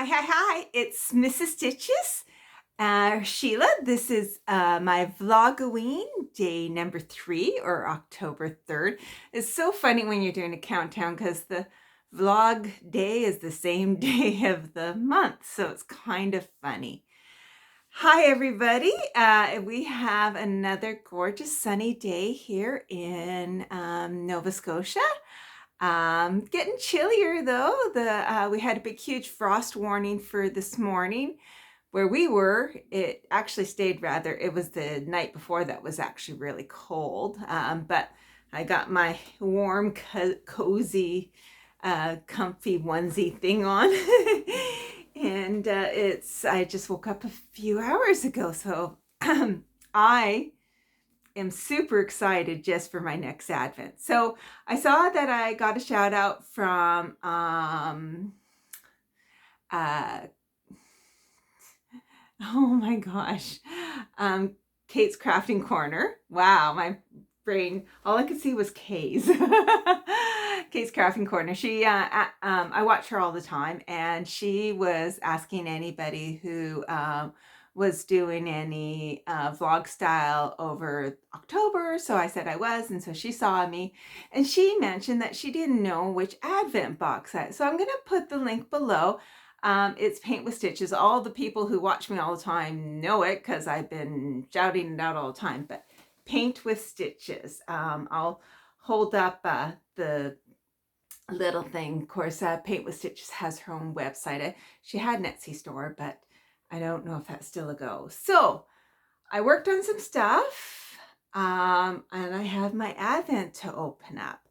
Hi, it's Mrs. Stitches. Sheila, this is my Vlog-o-ween day number 3 or October 3rd. It's so funny when you're doing a countdown because the vlog day is the same day of the month, so it's kind of funny. Hi, everybody. We have another gorgeous sunny day here in Nova Scotia. Getting chillier though. We had a big huge frost warning for this morning where we were. It actually stayed rather. It was the night before that was actually really cold. But I got my warm, cozy, comfy onesie thing on. And I just woke up a few hours ago, so I am super excited just for my next Advent. So I saw that I got a shout out from oh my gosh, Kate's Crafting Corner. Wow, my brain, all I could see was K's. Kate's Crafting Corner. I watch her all the time, and she was asking anybody who was doing any vlog style over October. So I said I was, and so she saw me, and she mentioned that she didn't know which Advent box I. So I'm gonna put the link below. It's Paint with Stitches. All the people who watch me all the time know it because I've been shouting it out all the time. But Paint with Stitches. I'll hold up the little thing. Of course, Paint with Stitches has her own website. She had an Etsy store, but I don't know if that's still a go. So I worked on some stuff, and I have my Advent to open up.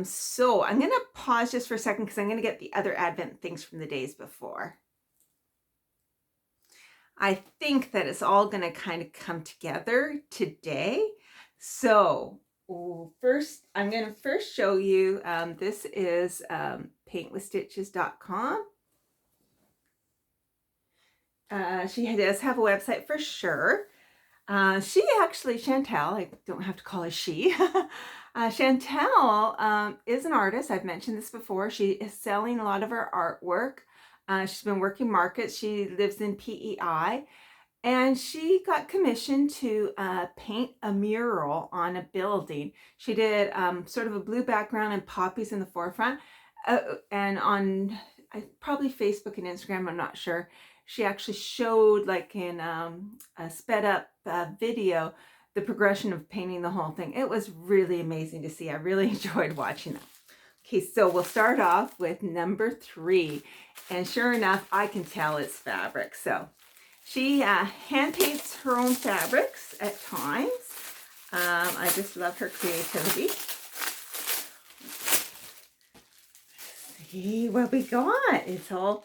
So I'm going to pause just for a second because I'm going to get the other Advent things from the days before. I think that it's all going to kind of come together today. So first, I'm going to first show you, this is paintwithstitches.com. She does have a website for sure. She actually, Chantel, I don't have to call her she. Chantel is an artist. I've mentioned this before. She is selling a lot of her artwork. She's been working markets. She lives in PEI. And she got commissioned to paint a mural on a building. She did sort of a blue background and poppies in the forefront. And on probably Facebook and Instagram, I'm not sure, she actually showed, like in a sped up video, the progression of painting the whole thing. It was really amazing to see. I really enjoyed watching that. Okay, so we'll start off with number 3. And sure enough, I can tell it's fabric. So she hand paints her own fabrics at times. I just love her creativity. Let's see what we got. It's all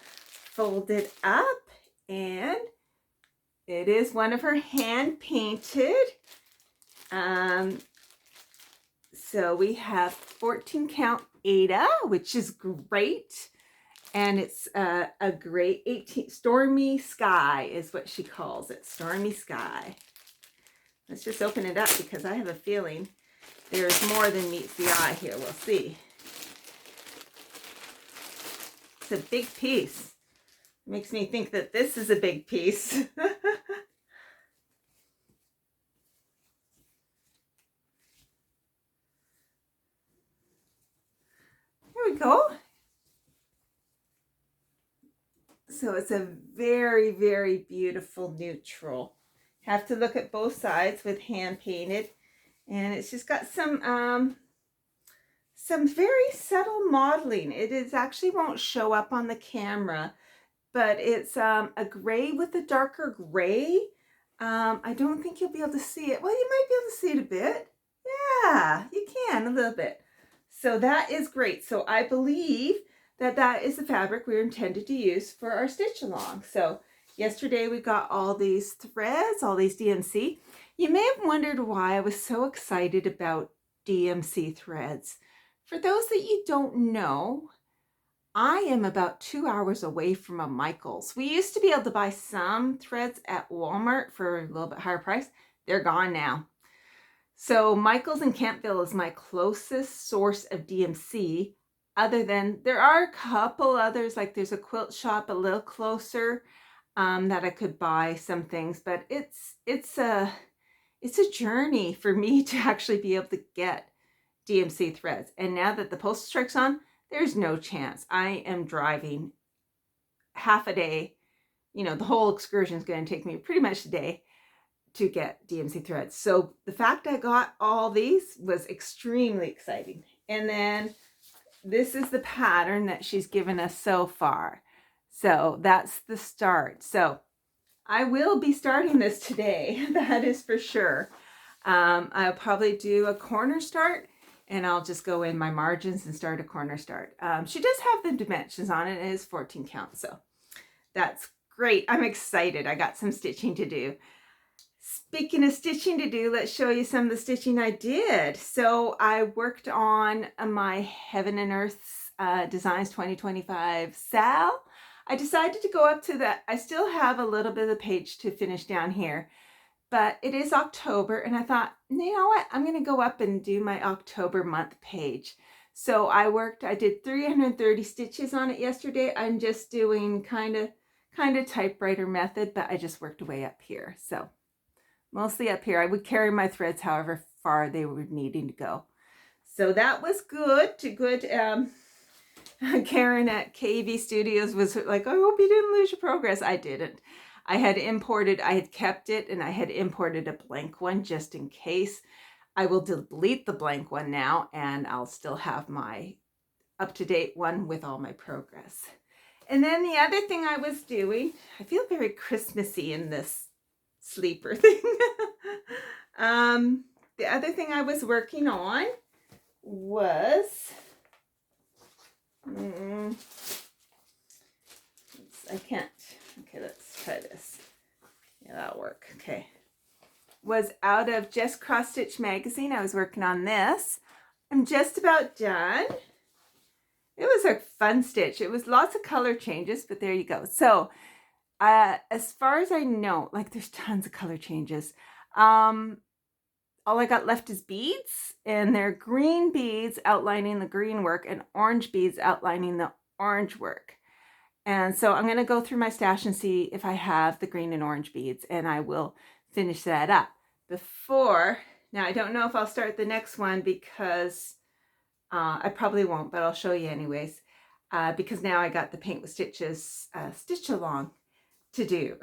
folded up, and it is one of her hand painted. So we have 14 count Ada, which is great. And it's a great 18, Stormy Sky is what she calls it, Stormy Sky. Let's just open it up because I have a feeling there's more than meets the eye here. We'll see. It's a big piece. Makes me think that this is a big piece. Here we go. So it's a very, very beautiful neutral. Have to look at both sides with hand painted. And it's just got some very subtle modeling. It is actually won't show up on the camera, but it's a gray with a darker gray. I don't think you'll be able to see it. Well, you might be able to see it a bit. Yeah, you can a little bit. So that is great. So I believe that is the fabric we're intended to use for our stitch along. So yesterday we got all these threads, all these DMC. You may have wondered why I was so excited about DMC threads. For those that you don't know, I am about 2 hours away from a Michael's. We used to be able to buy some threads at Walmart for a little bit higher price. They're gone now. So Michael's in Campville is my closest source of DMC. other than, there are a couple others, like there's a quilt shop a little closer that I could buy some things, but it's a journey for me to actually be able to get DMC threads. And now that the postal strike's on, there's no chance. I am driving half a day. You know, the whole excursion is going to take me pretty much a day to get DMC threads. So the fact I got all these was extremely exciting. And then this is the pattern that she's given us so far. So that's the start. So I will be starting this today. That is for sure. I'll probably do a corner start, and I'll just go in my margins and start a corner start. She does have the dimensions on it. It is 14 count. So that's great. I'm excited. I got some stitching to do. Speaking of stitching to do, let's show you some of the stitching I did. So I worked on my Heaven and Earth Designs 2025 Sal. I decided to go up to that. I still have a little bit of the page to finish down here, but it is October, and I thought, you know what? I'm going to go up and do my October month page. So I did 330 stitches on it yesterday. I'm just doing kind of typewriter method, but I just worked way up here. So mostly up here. I would carry my threads however far they were needing to go. So that was good. Karen at KV Studios was like, I hope you didn't lose your progress. I didn't. I had kept it, and I had imported a blank one just in case. I will delete the blank one now, and I'll still have my up-to-date one with all my progress. And then the other thing I was doing, I feel very Christmassy in this sleeper thing. The other thing I was working on was let's try this. Yeah, that'll work. Okay. Was out of Just Cross Stitch magazine. I was working on this. I'm just about done. It was a fun stitch. It was lots of color changes, but there you go. So as far as I know, like there's tons of color changes. All I got left is beads, and they're green beads outlining the green work and orange beads outlining the orange work. And so I'm going to go through my stash and see if I have the green and orange beads, and I will finish that up now I don't know if I'll start the next one because I probably won't, but I'll show you anyways, because now I got the Paint with Stitches stitch along to do.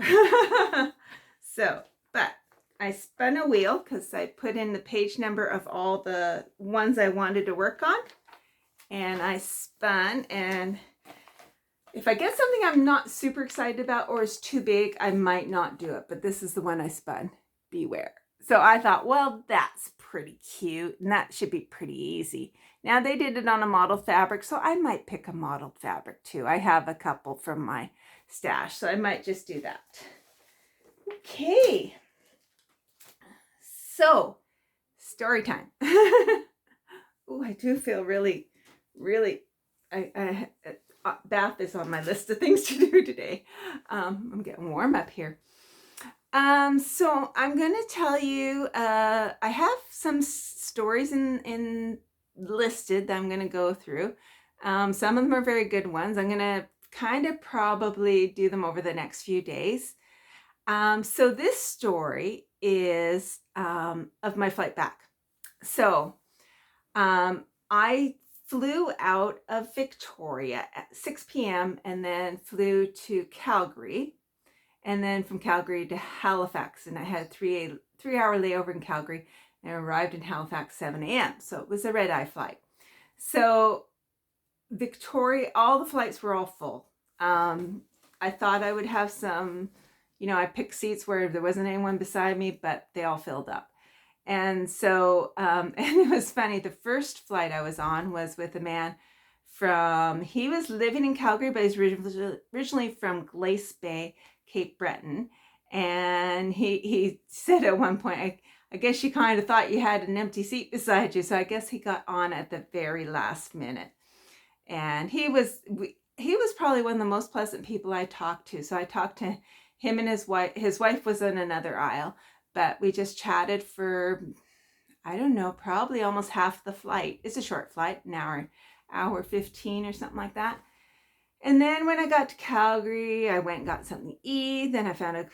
So, but I spun a wheel because I put in the page number of all the ones I wanted to work on, and I spun, and if I get something I'm not super excited about or is too big, I might not do it, but this is the one I spun. Beware. So I thought, well, that's pretty cute, and that should be pretty easy. Now they did it on a model fabric, so I might pick a modeled fabric too. I have a couple from my stash, so I might just do that. Okay. So, story time. Oh, I do feel really, bath is on my list of things to do today. I'm getting warm up here. So I'm going to tell you, I have some stories in listed that I'm going to go through. Some of them are very good ones. I'm going to kind of probably do them over the next few days. So this story is of my flight back. So I flew out of Victoria at 6 p.m. and then flew to Calgary, and then from Calgary to Halifax, and I had a three-hour layover in Calgary and arrived in Halifax 7 a.m. So it was a red-eye flight. So Victoria, all the flights were all full. I thought I would have some, I picked seats where there wasn't anyone beside me, but they all filled up. And so, and it was funny, the first flight I was on was with a man he was living in Calgary, but he's originally from Glace Bay, Cape Breton. And he said at one point, I guess you kind of thought you had an empty seat beside you. So I guess he got on at the very last minute. And he was probably one of the most pleasant people I talked to. So I talked to him and his wife. His wife was in another aisle, but we just chatted for, I don't know, probably almost half the flight. It's a short flight, an hour 15 or something like that. And then when I got to Calgary, I went and got something to eat. Then I found a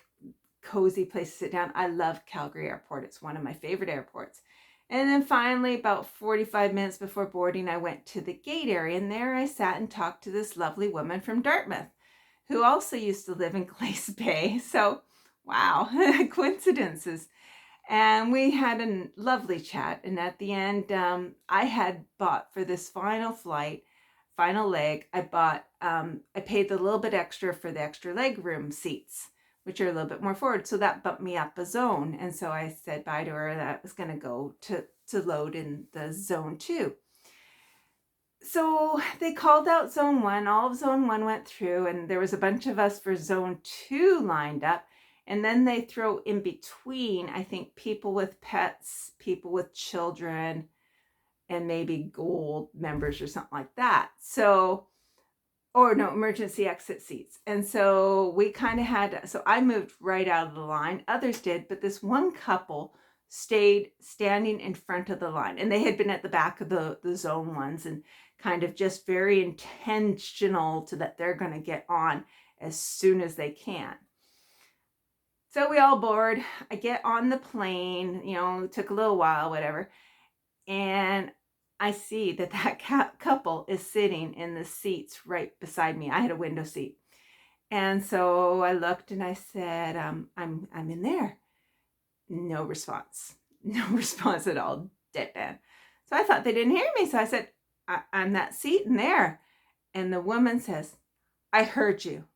cozy place to sit down. I love Calgary Airport. It's one of my favorite airports. And then finally, about 45 minutes before boarding, I went to the gate area. And there I sat and talked to this lovely woman from Dartmouth, who also used to live in Glace Bay. So, wow, coincidences. And we had a lovely chat. And at the end, I had bought for this final flight, final leg, I paid the little bit extra for the extra leg room seats, which are a little bit more forward. So that bumped me up a zone. And so I said bye to her that I was going to go to load in the zone 2. So they called out zone 1. All of zone 1 went through, and there was a bunch of us for zone 2 lined up. And then they throw in between, I think, people with pets, people with children, and maybe gold members or something like that. So, or no, emergency exit seats. And so we kind of had, so I moved right out of the line. Others did, but this one couple stayed standing in front of the line. And they had been at the back of the zone ones and kind of just very intentional to that they're going to get on as soon as they can. So we all board. I get on the plane, it took a little while, whatever. And I see that couple is sitting in the seats right beside me. I had a window seat. And so I looked and I said, I'm in there. No response. No response at all. Deadpan. So I thought they didn't hear me. So I said, I'm that seat in there. And the woman says, I heard you.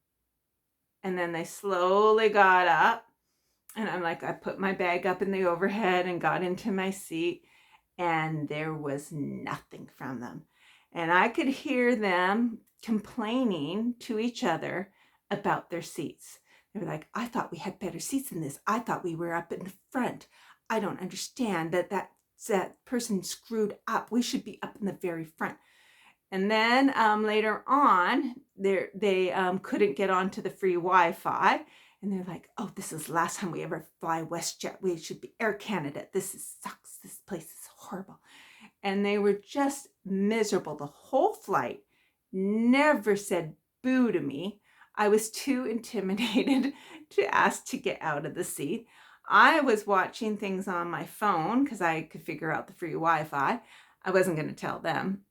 And then they slowly got up. And I'm like, I put my bag up in the overhead and got into my seat. And there was nothing from them. And I could hear them complaining to each other about their seats. They were like, I thought we had better seats than this. I thought we were up in the front. I don't understand that person screwed up. We should be up in the very front. And then later on, they couldn't get onto the free Wi-Fi. And they're like, oh, this is the last time we ever fly WestJet. We should be Air Canada. Sucks. This place is horrible. And they were just miserable the whole flight. Never said boo to me. I was too intimidated to ask to get out of the seat. I was watching things on my phone because I could figure out the free Wi-Fi. I wasn't going to tell them.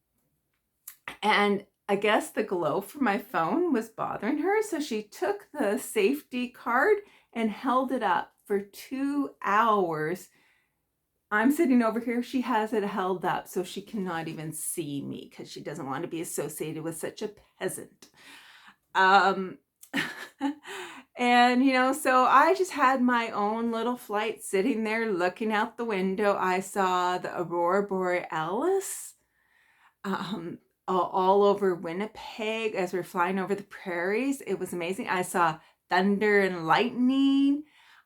And I guess the glow from my phone was bothering her. So she took the safety card and held it up for 2 hours. I'm sitting over here. She has it held up so she cannot even see me because she doesn't want to be associated with such a peasant. And, so I just had my own little flight sitting there looking out the window. I saw the Aurora Borealis all over Winnipeg as we're flying over the prairies. It was amazing. I saw thunder and lightning.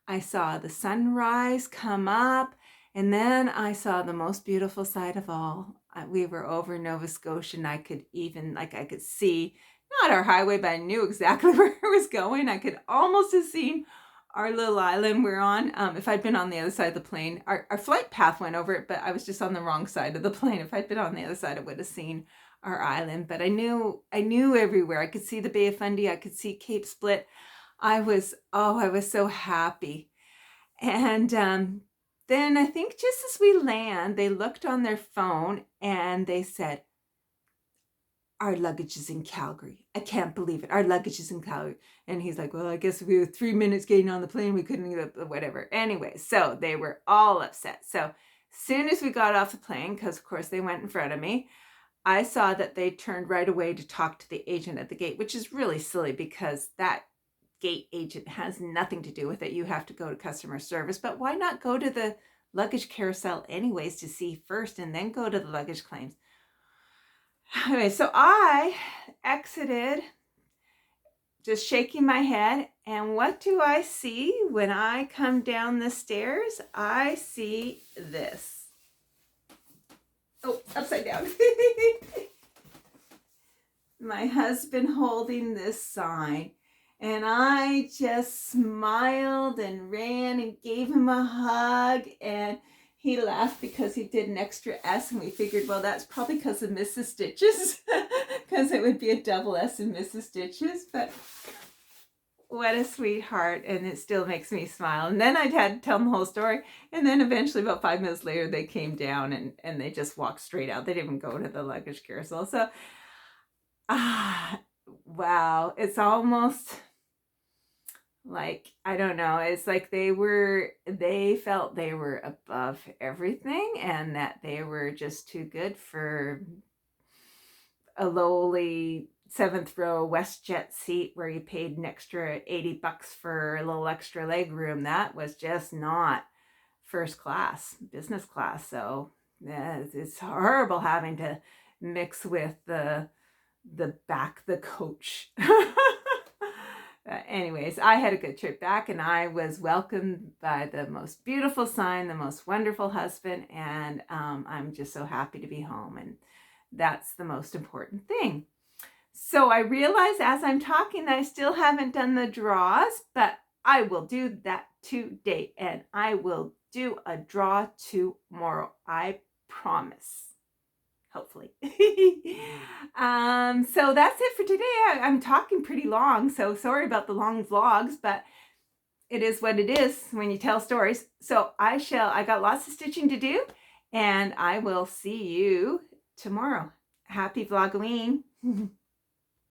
I saw the sunrise come up. And then I saw the most beautiful sight of all. We were over Nova Scotia and I could see, not our highway, but I knew exactly where I was going. I could almost have seen our little island we're on. If I'd been on the other side of the plane, our flight path went over it, but I was just on the wrong side of the plane. If I'd been on the other side, I would have seen our island. But I knew everywhere. I could see the Bay of Fundy. I could see Cape Split. I was so happy. And then I think just as we land, they looked on their phone and they said, our luggage is in Calgary. I can't believe it. Our luggage is in Calgary. And he's like, well, I guess we were 3 minutes getting on the plane. We couldn't get whatever. Anyway, so they were all upset. So as soon as we got off the plane, because of course they went in front of me, I saw that they turned right away to talk to the agent at the gate, which is really silly because that gate agent has nothing to do with it. You have to go to customer service, but why not go to the luggage carousel anyways to see first and then go to the luggage claims? Anyway, so I exited just shaking my head, and what do I see when I come down the stairs? I see this. Oh, upside down. My husband holding this sign. And I just smiled and ran and gave him a hug. And he laughed because he did an extra S, and we figured, well, that's probably because of Mrs. Stitches, because it would be a double S in Mrs. Stitches. But what a sweetheart, and it still makes me smile. And then I had to tell them the whole story, and then eventually about 5 minutes later they came down and they just walked straight out. They didn't even go to the luggage carousel. So wow, it's almost like, I don't know, it's like they felt they were above everything, and that they were just too good for a lowly 7th row WestJet seat where you paid an extra $80 for a little extra leg room. That was just not first class, business class. So yeah, it's horrible having to mix with the back the coach. Anyways, I had a good trip back, and I was welcomed by the most beautiful sign, the most wonderful husband, and I'm just so happy to be home, and that's the most important thing. So I realize as I'm talking that I still haven't done the draws, but I will do that today, and I will do a draw tomorrow. I promise. Hopefully. So that's it for today. I'm talking pretty long, so sorry about the long vlogs, but it is what it is when you tell stories. So I got lots of stitching to do, and I will see you tomorrow. Happy Vlog-o-ween.